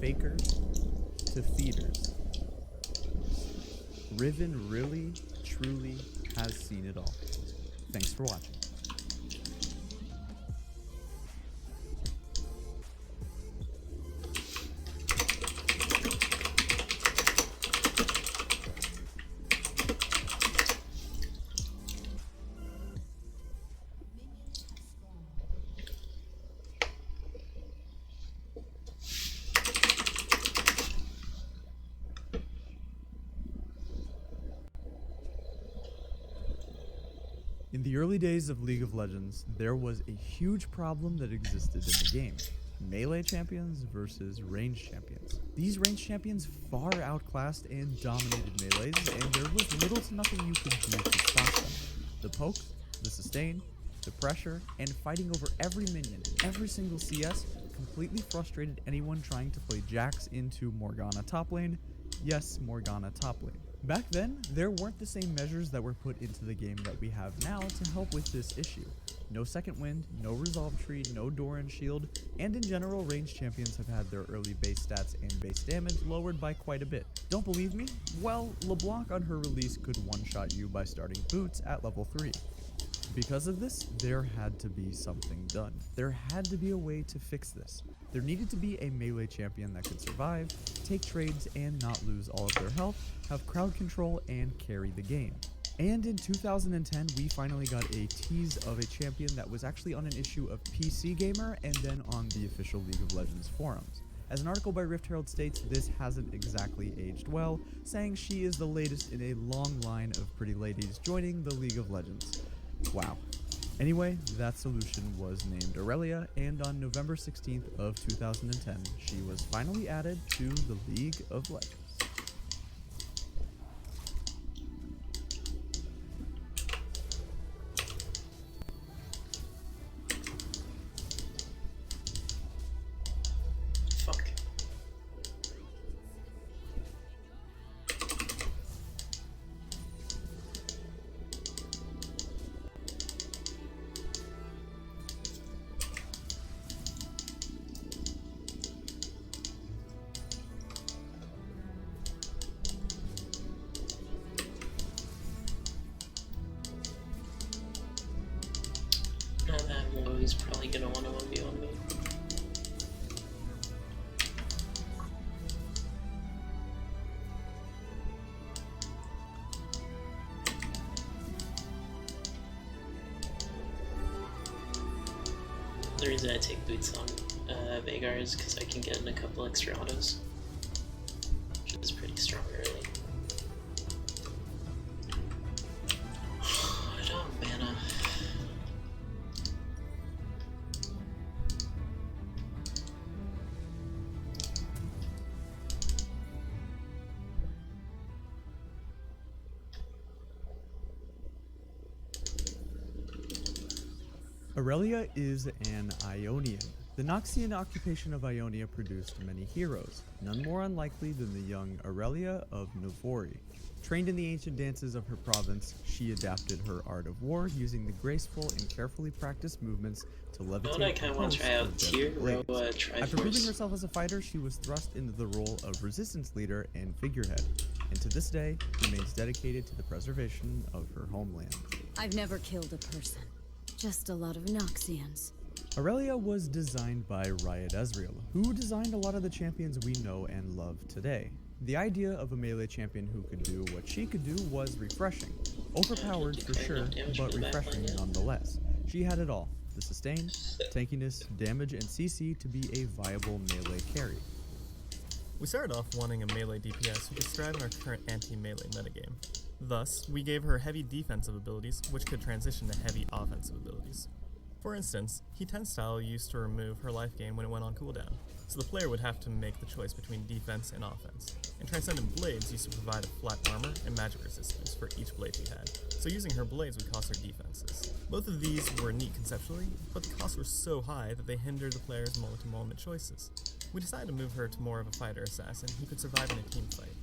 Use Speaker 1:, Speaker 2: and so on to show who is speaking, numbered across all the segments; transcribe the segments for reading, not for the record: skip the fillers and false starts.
Speaker 1: fakers to feeders. Riven really, truly has seen it all. Thanks for watching. In the early days of League of Legends, there was a huge problem that existed in the game. Melee champions versus range champions. These range champions far outclassed and dominated melees, and there was little to nothing you could do to stop them. The poke, the sustain, the pressure, and fighting over every minion, every single CS, completely frustrated anyone trying to play Jax into Morgana top lane. Yes, Morgana top lane. Back then, there weren't the same measures that were put into the game that we have now to help with this issue. No second wind, no resolve tree, no Doran shield, and in general, ranged champions have had their early base stats and base damage lowered by quite a bit. Don't believe me? Well, LeBlanc on her release could one-shot you by starting boots at level 3. Because of this, there had to be something done. There had to be a way to fix this. There needed to be a melee champion that could survive, take trades and not lose all of their health, have crowd control, and carry the game. And in 2010, we finally got a tease of a champion that was actually on an issue of PC Gamer and then on the official League of Legends forums. As an article by Rift Herald states, this hasn't exactly aged well, saying she is the latest in a long line of pretty ladies joining the League of Legends. Wow. Anyway, that solution was named Aurelia, and on November 16th of 2010, she was finally added to the League of Legends.
Speaker 2: Fuck. Now that Mo is probably gonna want to 1v1 me. The reason I take boots on Veigar is because I can get in a couple extra autos, which is pretty strong early. I don't mana.
Speaker 1: Aurelia is an Ionian. The Noxian occupation of Ionia produced many heroes, none more unlikely than the young Aurelia of Novori. Trained in the ancient dances of her province, she adapted her art of war using the graceful and carefully practiced movements to levitate
Speaker 2: I kinda want to try out tier row
Speaker 1: After proving herself as a fighter, she was thrust into the role of resistance leader and figurehead, and to this day remains dedicated to the preservation of her homeland.
Speaker 3: I've never killed a person, just a lot of Noxians.
Speaker 1: Aurelia was designed by Riot Ezreal, who designed a lot of the champions we know and love today. The idea of a melee champion who could do what she could do was refreshing. Overpowered for sure, but refreshing nonetheless. She had it all: the sustain, tankiness, damage, and CC to be a viable melee carry.
Speaker 4: We started off wanting a melee DPS who could thrive in our current anti-melee metagame. Thus, we gave her heavy defensive abilities, which could transition to heavy offensive abilities. For instance, He-10 style used to remove her life gain when it went on cooldown, so the player would have to make the choice between defense and offense. And Transcendent Blades used to provide a flat armor and magic resistance for each blade she had, so using her blades would cost her defenses. Both of these were neat conceptually, but the costs were so high that they hindered the player's moment-to-moment choices. We decided to move her to more of a fighter assassin who could survive in a team fight.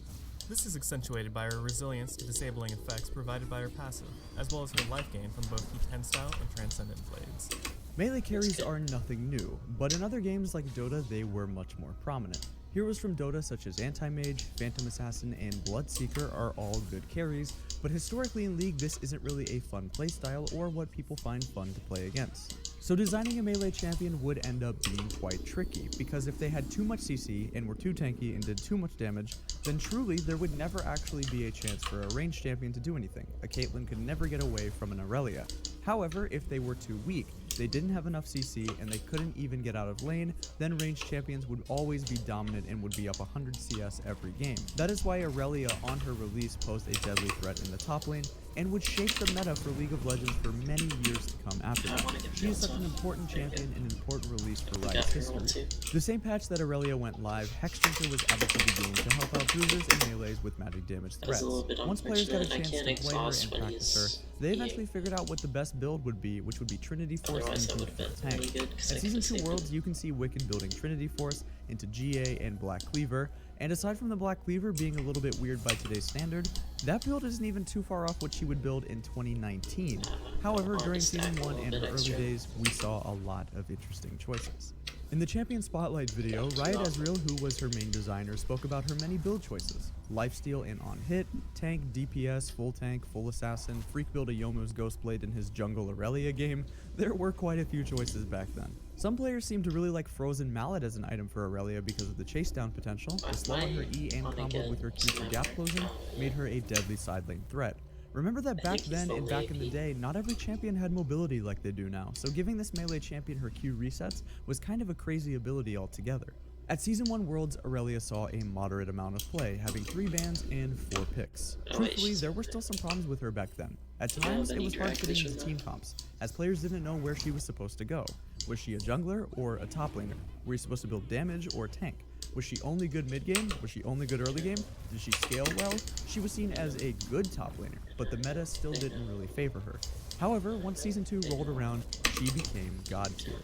Speaker 4: This is accentuated by her resilience to disabling effects provided by her passive, as well as her life gain from both He-10 style and Transcendent Blades.
Speaker 1: Melee carries are nothing new, but in other games like Dota they were much more prominent. Heroes from Dota such as Anti-Mage, Phantom Assassin, and Bloodseeker are all good carries, but historically in League this isn't really a fun playstyle or what people find fun to play against. So designing a melee champion would end up being quite tricky, because if they had too much CC and were too tanky and did too much damage, then truly there would never actually be a chance for a ranged champion to do anything. A Caitlyn could never get away from an Aurelia. However, if they were too weak, they didn't have enough CC, and they couldn't even get out of lane, then ranged champions would always be dominant and would be up 100 CS every game. That is why Aurelia on her release posed a deadly threat in the top lane, and would shape the meta for League of Legends for many years to come after that. She is such an important champion and an important release for Riot's history. The same patch that Aurelia went live, Hexdrinker was added to the game to help out bruisers and melees with magic damage threats. Once players got a chance to play her and practice her, they eventually figured out what the best build would be, which would be Trinity Force into tank. At Season 2 Worlds, you can see Wicked building Trinity Force into GA and Black Cleaver, and aside from the Black Cleaver being a little bit weird by today's standard, that build isn't even too far off what she would build in 2019. However, during Season 1 and her early days, we saw a lot of interesting choices. In the Champion Spotlight video, Riot Ezreal, who was her main designer, spoke about her many build choices. Lifesteal and on hit, tank, DPS, full tank, full assassin, freak build a Youmuu's Ghostblade in his jungle Aurelia game. There were quite a few choices back then. Some players seem to really like Frozen Mallet as an item for Aurelia because of the chase down potential. The slow on her E and comboed with her Q for gap closing made her a deadly side lane threat. Remember that back then and back in the day, not every champion had mobility like they do now, so giving this melee champion her Q resets was kind of a crazy ability altogether. At Season 1 Worlds, Aurelia saw a moderate amount of play, having 3 bans and 4 picks. Truthfully, there were still some problems with her back then. At times, it was hard fitting into team comps, as players didn't know where she was supposed to go. Was she a jungler or a top laner? Were you supposed to build damage or tank? Was she only good mid-game? Was she only good early game? Did she scale well? She was seen as a good top laner, but the meta still didn't really favor her. However, once Season 2 rolled around, she became god tier.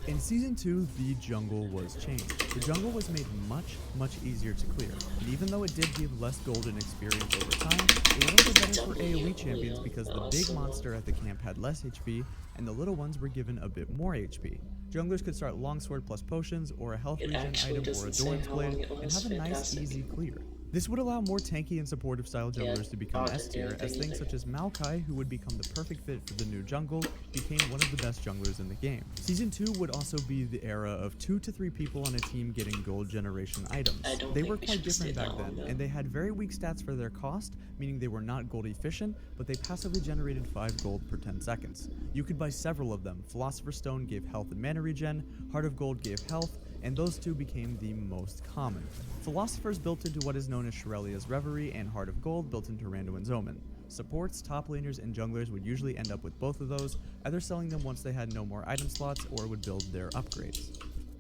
Speaker 1: In Season 2, the jungle was changed. The jungle was made much easier to clear, and even though it did give less golden experience over time, it was also better for AoE champions because the big monster at the camp had less HP, and the little ones were given a bit more HP. Junglers could start longsword plus potions, or a health regen item, or a Doran's Blade, and have a nice, easy clear. This would allow more tanky and supportive style junglers to become S tier, as things such as Maokai, who would become the perfect fit for the new jungle, became one of the best junglers in the game. Season 2 would also be the era of 2 to 3 people on a team getting gold generation items. They were quite different back then, and they had very weak stats for their cost, meaning they were not gold efficient, but they passively generated 5 gold per 10 seconds. You could buy several of them. Philosopher's Stone gave health and mana regen, Heart of Gold gave health, and those two became the most common. Philosophers built into what is known as Shirelia's Reverie, and Heart of Gold built into Randuin's Omen. Supports, top laners, and junglers would usually end up with both of those, either selling them once they had no more item slots or would build their upgrades.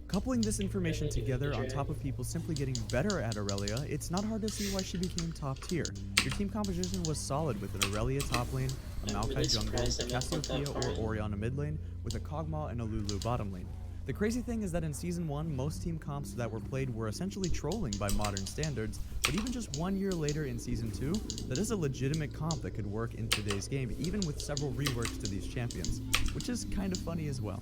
Speaker 1: Coupling this information together on top of people simply getting better at Aurelia, it's not hard to see why she became top tier. Your team composition was solid with an Aurelia top lane, a Maokai jungle, a Cassiopeia or Orianna mid lane, with a Kog'Maw and a Lulu bottom lane. The crazy thing is that in Season 1, most team comps that were played were essentially trolling by modern standards, but even just 1 year later in Season 2, that is a legitimate comp that could work in today's game, even with several reworks to these champions, which is kind of funny as well.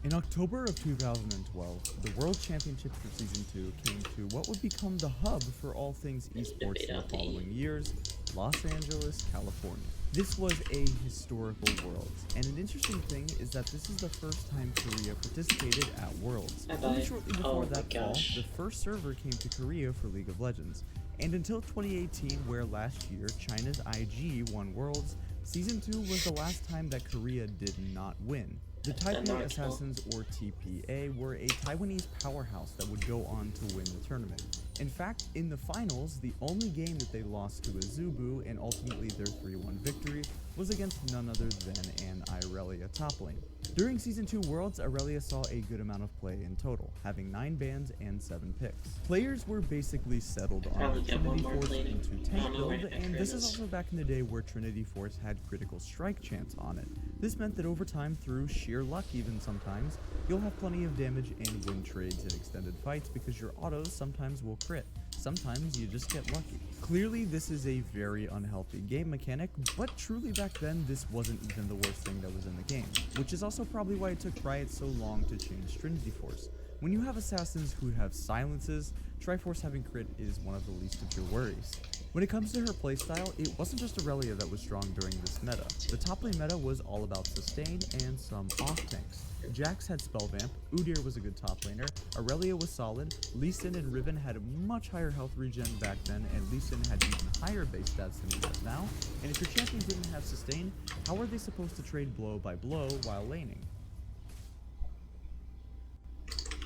Speaker 1: In October of 2012, the World Championships for Season 2 came to what would become the hub for all things esports in the following years, Los Angeles, California. This was a historical Worlds, and an interesting thing is that this is the first time Korea participated at Worlds. Only shortly before that fall, the first server came to Korea for League of Legends, and until 2018, where last year China's IG won Worlds, Season 2 was the last time that Korea did not win. The Taipei Assassins, or TPA, were a Taiwanese powerhouse that would go on to win the tournament. In fact, in the finals, the only game that they lost to Azubu, and ultimately their 3-1 victory, was against none other than an Aurelia top lane. During Season 2 Worlds, Aurelia saw a good amount of play in total, having 9 bans and 7 picks. Players were basically settled on Trinity Force into tank build, and this is also back in the day where Trinity Force had critical strike chance on it. This meant that over time, through sheer luck even sometimes, you'll have plenty of damage and win trades in extended fights because your autos sometimes will crit. sometimes you just get lucky. Clearly, this is a very unhealthy game mechanic, but truly back then, this wasn't even the worst thing that was in the game, which is also probably why it took Riot so long to change Trinity Force. When you have assassins who have silences, Triforce having crit is one of the least of your worries. When it comes to her playstyle, it wasn't just Aurelia that was strong during this meta. The top lane meta was all about sustain and some off tanks. Jax had Spellvamp, Udyr was a good top laner, Aurelia was solid, Lee Sin and Riven had a much higher health regen back then, and Lee Sin had even higher base stats than he has now, and if your champion didn't have sustain, how are they supposed to trade blow by blow while laning?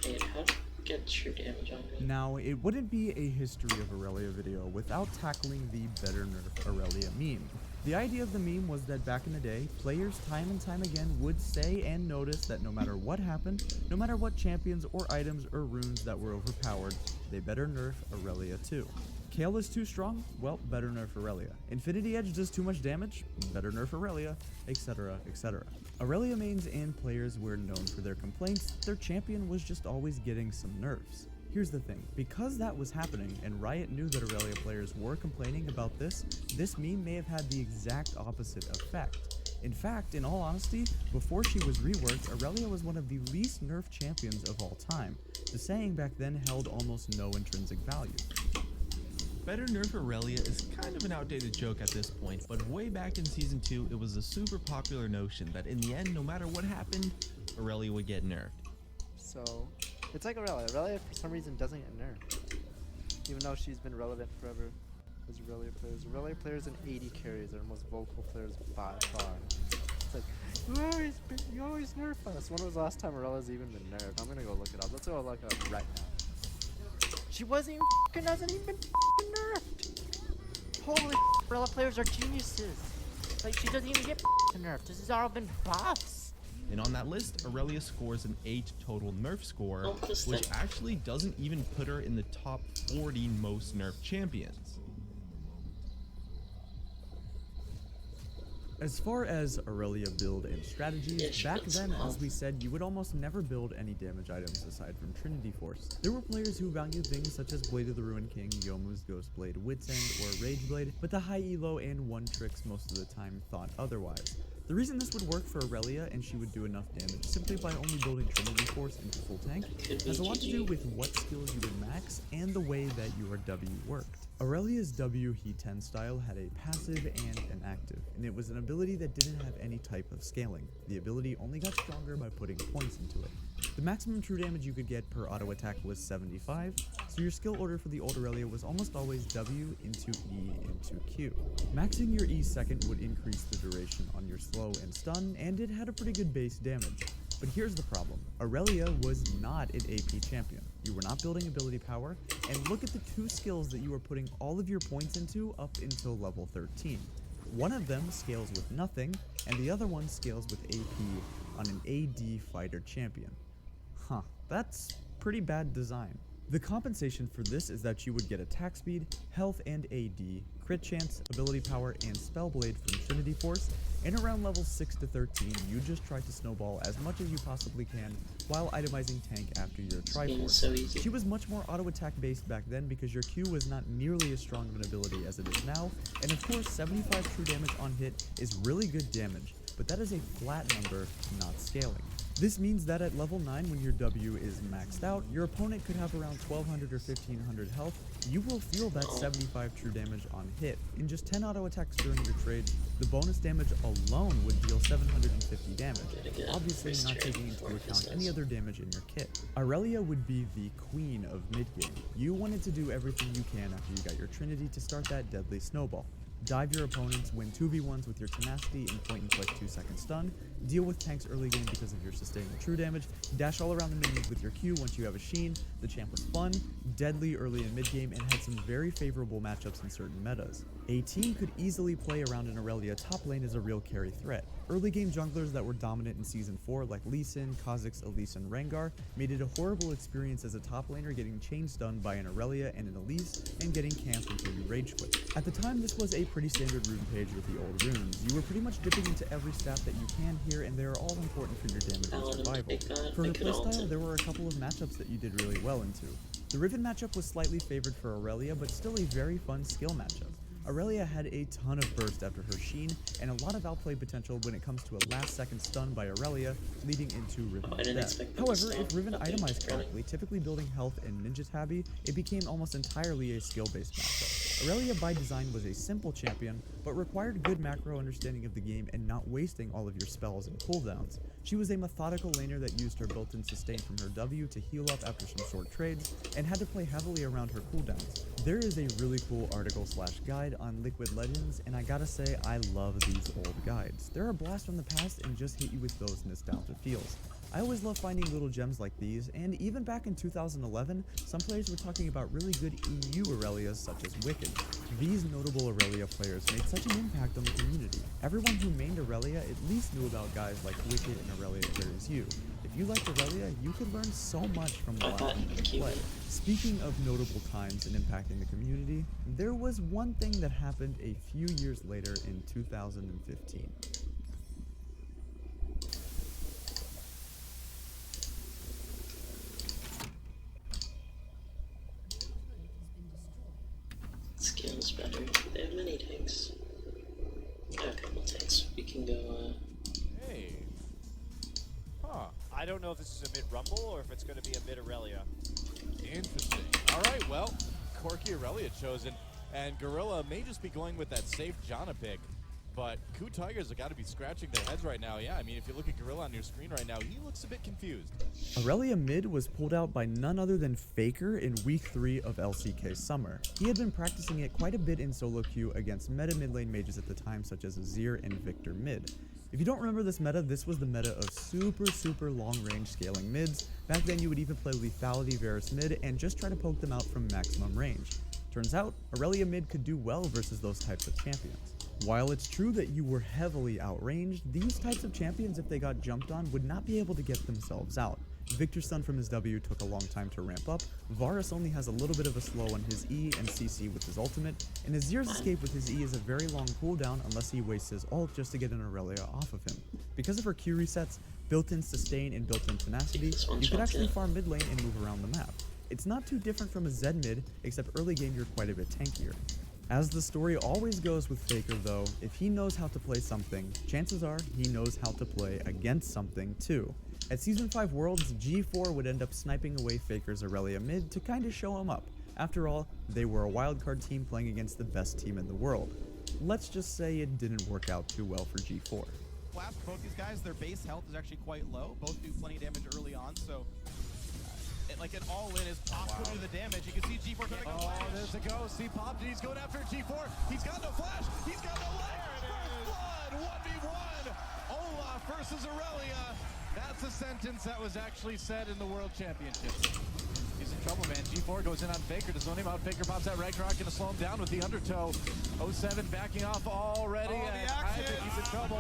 Speaker 2: Wait, how do you get true damage on me?
Speaker 1: Now, it wouldn't be a history of Aurelia video without tackling the better nerf Aurelia meme. The idea of the meme was that back in the day, players time and time again would say and notice that no matter what happened, no matter what champions or items or runes that were overpowered, they better nerf Aurelia too. Kayle is too strong? Well, better nerf Aurelia. Infinity Edge does too much damage? Better nerf Aurelia, etc, etc. Aurelia mains and players were known for their complaints, their champion was just always getting some nerfs. Here's the thing, because that was happening and Riot knew that Aurelia players were complaining about this meme may have had the exact opposite effect. In fact, in all honesty, before she was reworked, Aurelia was one of the least nerfed champions of all time. The saying back then held almost no intrinsic value.
Speaker 5: Better nerf Aurelia is kind of an outdated joke at this point, but way back in Season 2, it was a super popular notion that in the end, no matter what happened, Aurelia would get nerfed.
Speaker 6: So, it's like Aurelia. Aurelia, for some reason, doesn't get nerfed. Even though she's been relevant forever as Aurelia players. Aurelia players and AD carries are the most vocal players by far. It's like, you always nerf us. When was the last time Aurelia's even been nerfed? I'm gonna go look it up. Let's go look it up right now. She wasn't even hasn't even been nerfed. Holy Aurelia players are geniuses. Like, she doesn't even get nerfed. This has all been buffs.
Speaker 5: And on that list, Aurelia scores an 8 total nerf score, which actually doesn't even put her in the top 40 most nerfed champions.
Speaker 1: As far as Aurelia build and strategies, back then, as we said, you would almost never build any damage items aside from Trinity Force. There were players who valued things such as Blade of the Ruined King, Youmuu's Ghostblade, Wit's End, or Rage Blade, but the high elo and one tricks most of the time thought otherwise. The reason this would work for Aurelia and she would do enough damage simply by only building Trinity Force into full tank has a lot to do with what skills you would max and the way that your W worked. Aurelia's W Heat 10 style had a passive and an active, and it was an ability that didn't have any type of scaling. The ability only got stronger by putting points into it. The maximum true damage you could get per auto attack was 75, so your skill order for the old Aurelia was almost always W into E into Q. Maxing your E second would increase the duration on your slow and stun, and it had a pretty good base damage. But here's the problem. Aurelia was not an AP champion. You were not building ability power, and look at the two skills that you were putting all of your points into up until level 13. One of them scales with nothing, and the other one scales with AP on an AD fighter champion. Huh, that's pretty bad design. The compensation for this is that you would get attack speed, health and AD, crit chance, ability power, and spell blade from Trinity Force, and around levels 6 to 13 you just try to snowball as much as you possibly can while itemizing tank after your Triforce.
Speaker 2: So easy.
Speaker 1: She was much more auto attack based back then because your Q was not nearly as strong of an ability as it is now, and of course 75 true damage on hit is really good damage, but that is a flat number, not scaling. This means that at level 9 when your W is maxed out, your opponent could have around 1200 or 1500 health, you will feel that 75 true damage on hit. In just 10 auto attacks during your trade, the bonus damage alone would deal 750 damage, obviously not taking into account any other damage in your kit. Aurelia would be the queen of mid-game. You wanted to do everything you can after you got your Trinity to start that deadly snowball. Dive your opponents, win 2v1s with your tenacity and point and click 2-second stun, deal with tanks early game because of your sustained true damage, dash all around the minions with your Q once you have a Sheen. The champ was fun, deadly early in mid game, and had some very favorable matchups in certain metas. A team could easily play around an Aurelia top lane as a real carry threat. Early game junglers that were dominant in Season 4 like Lee Sin, Kha'Zix, Elise, and Rengar made it a horrible experience as a top laner getting chain stunned by an Aurelia and an Elise and getting camped until you rage quit. At the time this was a pretty standard rune page with the old runes. You were pretty much dipping into every stat that you can here and they are all important for your damage and survival. For her playstyle, there were a couple of matchups that you did really well into. The Riven matchup was slightly favored for Aurelia, but still a very fun skill matchup. Aurelia had a ton of burst after her Sheen, and a lot of outplay potential when it comes to a last-second stun by Aurelia, leading into Riven's death. However, if Riven itemized correctly, typically building health and ninja tabby, it became almost entirely a skill-based matchup. Aurelia by design was a simple champion, but required good macro understanding of the game and not wasting all of your spells and cooldowns. She was a methodical laner that used her built-in sustain from her W to heal up after some short trades, and had to play heavily around her cooldowns. There is a really cool article/guide on Liquid Legends, and I gotta say, I love these old guides. They're a blast from the past and just hit you with those nostalgia feels. I always love finding little gems like these, and even back in 2011, some players were talking about really good EU Aurelias such as Wicked. These notable Aurelia players made such an impact on the community. Everyone who mained Aurelia at least knew about guys like Wicked and Aurelia Clears You. If you liked Aurelia, you could learn so much from watching them play. Speaking of notable times and impacting the community, there was one thing that happened a few years later in 2015.
Speaker 2: Skills better. They have many tanks. I have a couple tanks. We can go,
Speaker 7: Hey. Huh. I don't know if this is a mid-Rumble or if it's going to be a mid-Aurelia. Interesting. All right, well, Corki Aurelia chosen, and Gorilla may just be going with that safe Janna pick, but Coup Tigers have got to be scratching their heads right now. Yeah, I mean, if you look at Gorilla on your screen right now, he looks a bit confused.
Speaker 1: Aurelia mid was pulled out by none other than Faker in week 3 of LCK Summer. He had been practicing it quite a bit in solo queue against meta mid lane mages at the time such as Azir and Victor mid. If you don't remember this meta, this was the meta of super long range scaling mids. Back then you would even play Lethality Varus mid and just try to poke them out from maximum range. Turns out, Aurelia mid could do well versus those types of champions. While it's true that you were heavily outranged, these types of champions, if they got jumped on, would not be able to get themselves out. Victor's stun from his W took a long time to ramp up, Varus only has a little bit of a slow on his E and CC with his ultimate, and Azir's escape with his E is a very long cooldown unless he wastes his ult just to get an Aurelia off of him. Because of her Q resets, built-in sustain and built-in tenacity, you could actually farm mid lane and move around the map. It's not too different from a Zed mid, except early game you're quite a bit tankier. As the story always goes with Faker though, if he knows how to play something, chances are he knows how to play against something too. At Season 5 Worlds, G4 would end up sniping away Faker's Aurelia mid to kinda show him up. After all, they were a wildcard team playing against the best team in the world. Let's just say it didn't work out too well for G4.
Speaker 8: Blast both these guys, their base health is actually quite low. Both do plenty of damage early on, so like an all-in is possible to the damage. You can see G4 trying to go flash.
Speaker 7: There's a go. See popped, and he's going after G4. He's got no flash. He's got no life. First blood, 1v1. Olaf versus Aurelia. That's a sentence that was actually said in the World Championships. He's in trouble, man. G4 goes in on Faker to zone him out. Faker pops out Ragnarok, gonna slow him down with the undertow. 07 backing off already.
Speaker 8: The action.
Speaker 7: He's in trouble.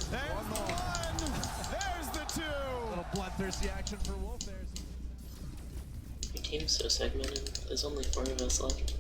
Speaker 8: There's
Speaker 7: One more.
Speaker 8: one. There's the two.
Speaker 7: A little bloodthirsty action for Wolf there.
Speaker 2: your team's so segmented. There's only 4 of us left.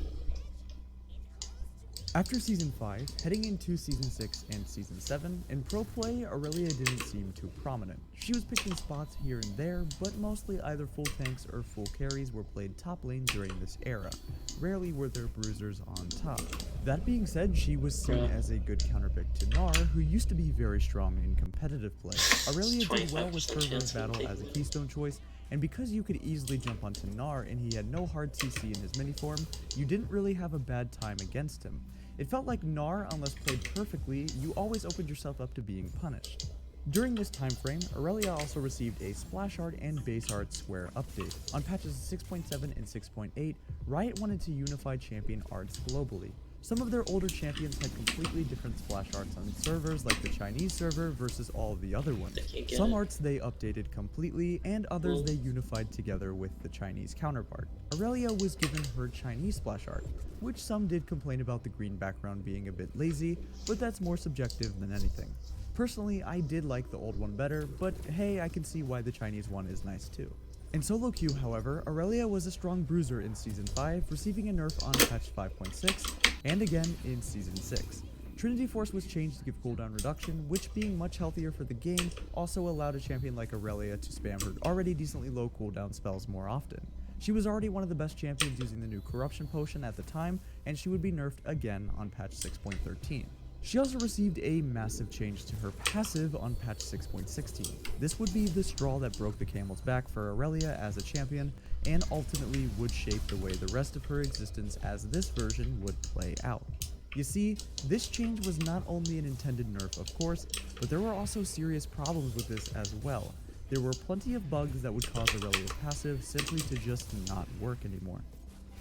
Speaker 1: After Season 5, heading into Season 6 and Season 7, in pro play, Aurelia didn't seem too prominent. She was picking spots here and there, but mostly either full tanks or full carries were played top lane during this era. Rarely were there bruisers on top. That being said, she was seen as a good counterpick to Gnar, who used to be very strong in competitive play. Aurelia did well with Fervor's battle as a keystone choice, and because you could easily jump onto Gnar and he had no hard CC in his mini form, you didn't really have a bad time against him. It felt like Gnar, unless played perfectly, you always opened yourself up to being punished. During this time frame, Aurelia also received a splash art and base art square update. On patches 6.7 and 6.8, Riot wanted to unify champion arts globally. Some of their older champions had completely different splash arts on servers like the Chinese server versus all of the other ones. Some arts they updated completely, and others they unified together with the Chinese counterpart. Aurelia was given her Chinese splash art, which some did complain about the green background being a bit lazy, but that's more subjective than anything. Personally, I did like the old one better, but hey, I can see why the Chinese one is nice too. In solo queue, however, Aurelia was a strong bruiser in Season 5, receiving a nerf on patch 5.6, and again in Season 6. Trinity Force was changed to give cooldown reduction, which being much healthier for the game, also allowed a champion like Aurelia to spam her already decently low cooldown spells more often. She was already one of the best champions using the new corruption potion at the time, and she would be nerfed again on patch 6.13. She also received a massive change to her passive on patch 6.16. This would be the straw that broke the camel's back for Aurelia as a champion, and ultimately would shape the way the rest of her existence as this version would play out. You see, this change was not only an intended nerf, of course, but there were also serious problems with this as well. There were plenty of bugs that would cause Aurelia's passive simply to just not work anymore.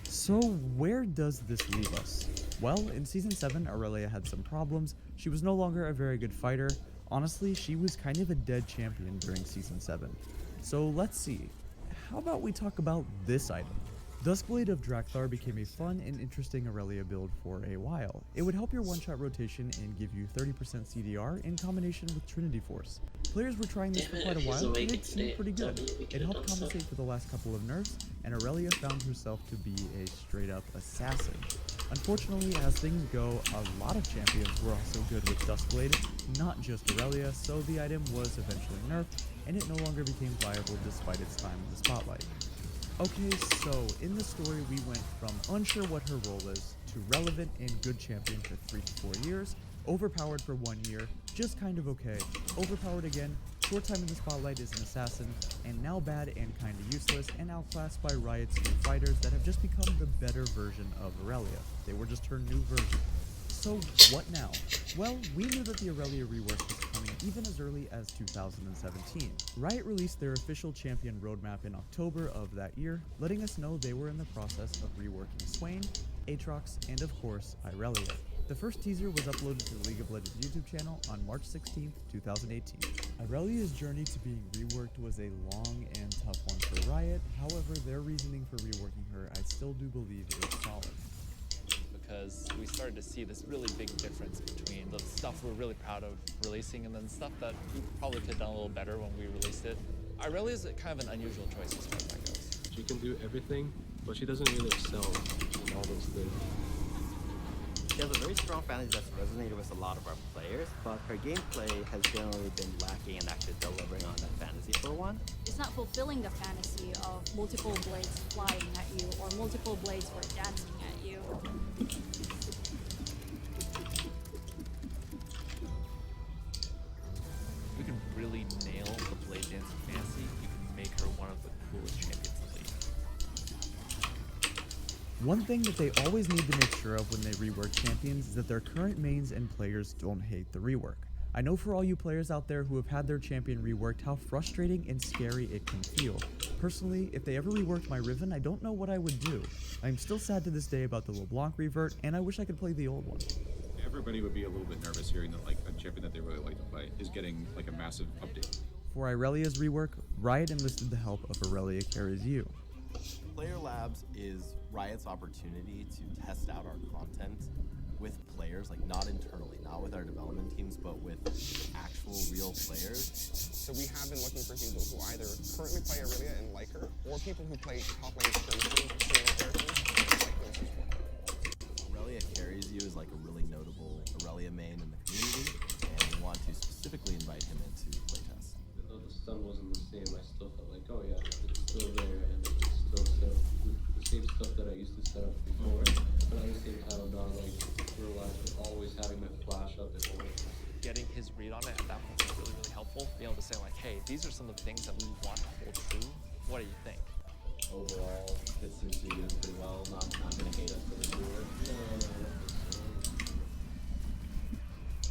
Speaker 1: So where does this leave us? Well, in Season 7, Aurelia had some problems. She was no longer a very good fighter. Honestly, she was kind of a dead champion during Season 7. So let's see. How about we talk about this item? Duskblade of Drakthar became a fun and interesting Aurelia build for a while. It would help your one-shot rotation and give you 30% CDR in combination with Trinity Force. Players were trying this for quite a while, and it seemed pretty good. It helped compensate for the last couple of nerfs, and Aurelia found herself to be a straight-up assassin. Unfortunately, as things go, a lot of champions were also good with Duskblade, not just Aurelia, so the item was eventually nerfed, and it no longer became viable despite its time in the spotlight. Okay, so in the story we went from unsure what her role is, to relevant and good champion for 3 to 4 years, overpowered for 1 year, just kind of okay, overpowered again, short time in the spotlight as an assassin, and now bad and kinda useless, and outclassed by Riot's new fighters that have just become the better version of Aurelia. They were just her new version. So what now? Well, we knew that the Aurelia rework was coming even as early as 2017. Riot released their official champion roadmap in October of that year, letting us know they were in the process of reworking Swain, Aatrox, and of course, Irelia. The first teaser was uploaded to the League of Legends YouTube channel on March 16, 2018. Irelia's journey to being reworked was a long and tough one for Riot, however, their reasoning for reworking her I still do believe is solid.
Speaker 9: Because we started to see this really big difference between the stuff we're really proud of releasing and then stuff that we probably could have done a little better when we released it. Irelia is kind of an unusual choice as far as that goes.
Speaker 10: She can do everything, but she doesn't really excel in all those things.
Speaker 11: She has a very strong fantasy that's resonated with a lot of our players, but her gameplay has generally been lacking in actually delivering on that fantasy for one.
Speaker 12: It's not fulfilling the fantasy of multiple blades flying at you or multiple blades were dancing at you.
Speaker 9: If we can really nail the blade dancing fantasy, you can make her one of the coolest champions in the league.
Speaker 1: One thing that they always need to make sure of when they rework champions is that their current mains and players don't hate the rework. I know for all you players out there who have had their champion reworked how frustrating and scary it can feel. Personally, if they ever reworked my Riven, I don't know what I would do. I'm still sad to this day about the LeBlanc revert, and I wish I could play the old one.
Speaker 13: Everybody would be a little bit nervous hearing that like a champion that they really like to play is getting like a massive update.
Speaker 1: For Irelia's rework, Riot enlisted the help of Aurelia Carries You.
Speaker 11: Player Labs is Riot's opportunity to test out our content with players, like not internally, not with our development teams, but with actual real players.
Speaker 14: So we have been looking for people who either currently play Aurelia and like her, or people who play top lane skirmishes with similar characters and like those as well.
Speaker 11: Aurelia Carries You is like a really notable Aurelia main in the community, and we want to specifically invite him into playtest.
Speaker 10: Even though the stun wasn't the same, I still felt like, oh yeah, it's still there, and it's still set up with the same stuff that I used to set up before. But at the same time, I'm not like realizing always having that flash up and all.
Speaker 9: Getting his read on it at that point was really, really helpful. Being able to say like, hey, these are some of the things that we want to hold true. What do you think?
Speaker 10: Overall, it seems to be doing pretty well. Not gonna hate us for the rework. No.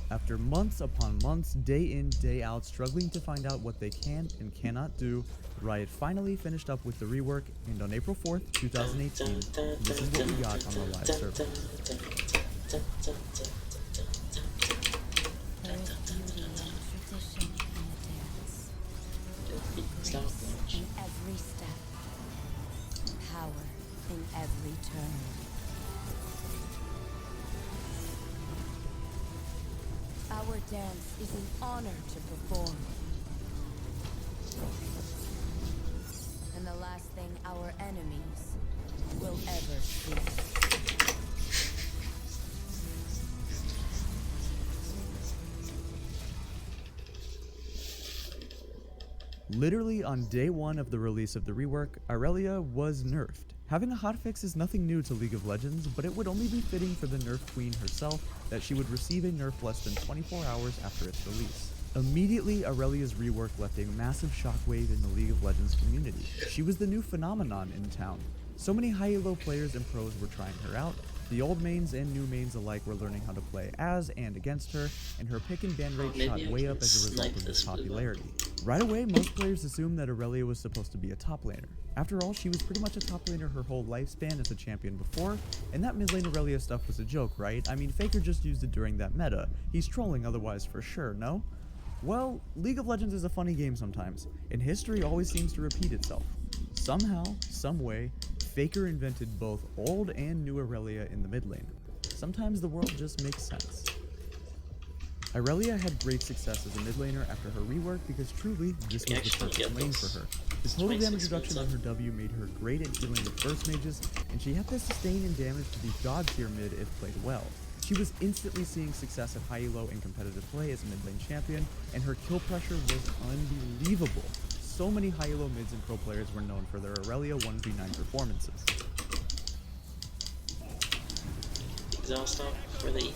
Speaker 1: After months upon months, day in, day out, struggling to find out what they can and cannot do, Riot finally finished up with the rework, and on April 4th, 2018, this is what we got on the live server.
Speaker 3: There is beauty in tradition in a dance. Grace in every step. Power in every turn. Our dance is an honor to perform. And the last thing our enemies will ever see.
Speaker 1: Literally on day 1 of the release of the rework, Irelia was nerfed. Having a hotfix is nothing new to League of Legends, but it would only be fitting for the nerf queen herself that she would receive a nerf less than 24 hours after its release. Immediately, Irelia's rework left a massive shockwave in the League of Legends community. She was the new phenomenon in town. So many high-elo players and pros were trying her out. The old mains and new mains alike were learning how to play as and against her, and her pick and ban rate shot way up as a result of this popularity. Right away, most players assumed that Irelia was supposed to be a top laner. After all, she was pretty much a top laner her whole lifespan as a champion before, and that mid lane Irelia stuff was a joke, right? I mean, Faker just used it during that meta. He's trolling otherwise for sure, no? Well, League of Legends is a funny game sometimes, and history always seems to repeat itself. Somehow, someway, Faker invented both old and new Irelia in the mid lane. Sometimes the world just makes sense. Irelia had great success as a mid laner after her rework because truly, this was the perfect lane for her. The total damage reduction on her W made her great at dealing with burst mages, and she had the sustain and damage to be god tier mid if played well. She was instantly seeing success at high elo in competitive play as a mid lane champion, and her kill pressure was unbelievable. So many high elo mids and pro players were known for their Irelia 1v9 performances.
Speaker 2: Exhaust off for the E.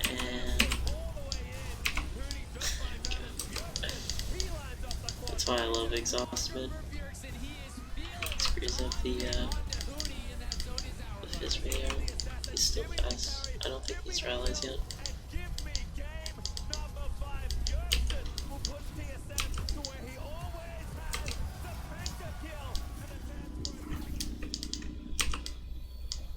Speaker 2: And that's why I love exhaust mid. It screws up with his video. He's still fast. I don't think he's rallies yet.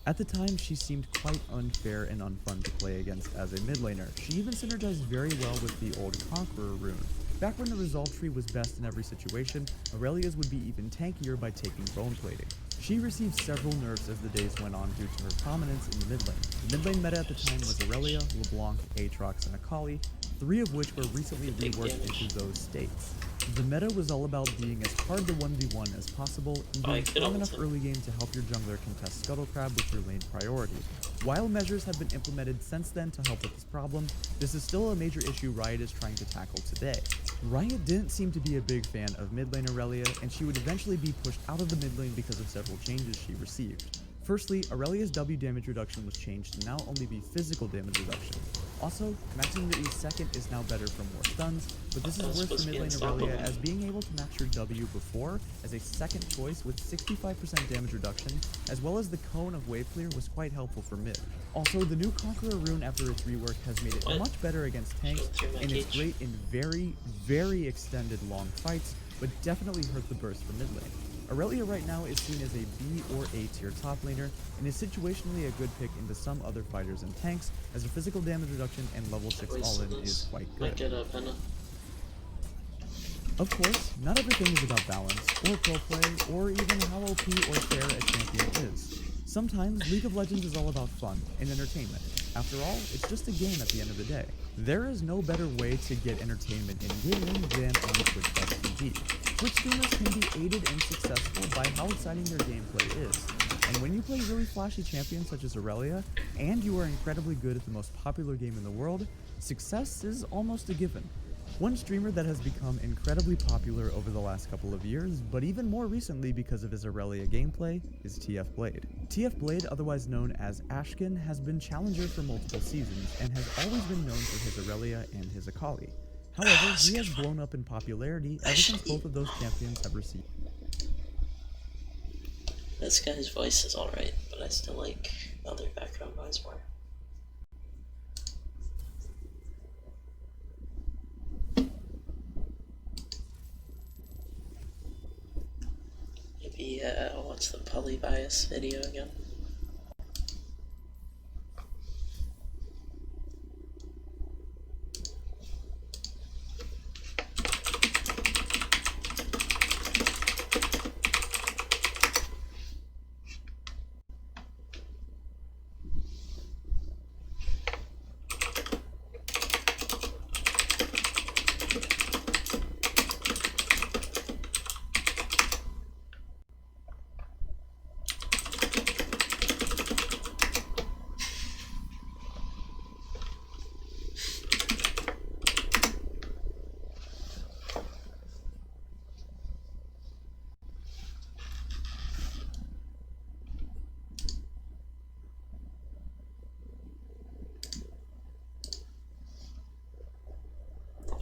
Speaker 1: At the time, she seemed quite unfair and unfun to play against as a mid laner. She even synergized very well with the old Conqueror rune. Back when the resolve tree was best in every situation, Irelia's would be even tankier by taking bone plating. She received several nerfs as the days went on due to her prominence in the mid lane. The mid lane meta at the time was Irelia, LeBlanc, Aatrox, and Akali, 3 of which were recently reworked into those states. The meta was all about being as hard to 1v1 as possible and being strong enough early game to help your jungler contest Scuttlecrab with your lane priority. While measures have been implemented since then to help with this problem, this is still a major issue Riot is trying to tackle today. Riot didn't seem to be a big fan of mid lane Irelia, and she would eventually be pushed out of the mid lane because of several changes she received. Firstly, Irelia's W damage reduction was changed to now only be physical damage reduction. Also, maxing the E second is now better for more stuns, but this is worse for mid lane Irelia as being able to max your W before as a second choice with 65% damage reduction, as well as the cone of wave clear was quite helpful for mid. Also, the new Conqueror rune after its rework has made it much better against tanks, and it's great in very, very extended long fights, but definitely hurt the burst for mid lane. Irelia right now is seen as a B or A tier top laner, and is situationally a good pick into some other fighters and tanks, as her physical damage reduction and level 6 all-in is quite good. Of course, not everything is about balance, or pro play, or even how OP or fair a champion is. Sometimes, League of Legends is all about fun and entertainment. After all, it's just a game at the end of the day. There is no better way to get entertainment in gaming than on Twitch.tv. Twitch streamers can be aided and successful by how exciting their gameplay is. And when you play really flashy champions such as Irelia, and you are incredibly good at the most popular game in the world, success is almost a given. One streamer that has become incredibly popular over the last couple of years, but even more recently because of his Irelia gameplay, is TF Blade. TF Blade, otherwise known as Ashkin, has been challenger for multiple seasons, and has always been known for his Irelia and his Akali. However, he has blown up in popularity ever since both of those champions have received.
Speaker 2: This guy's voice is alright, but I still like other background noise more. Maybe, what's the polybias video again?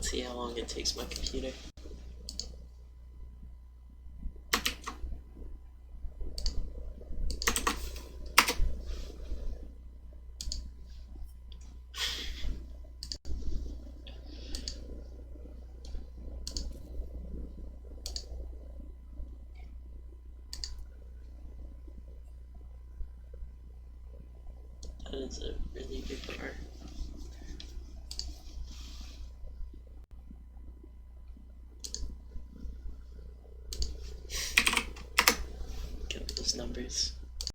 Speaker 2: Let's see how long it takes my computer. That is a really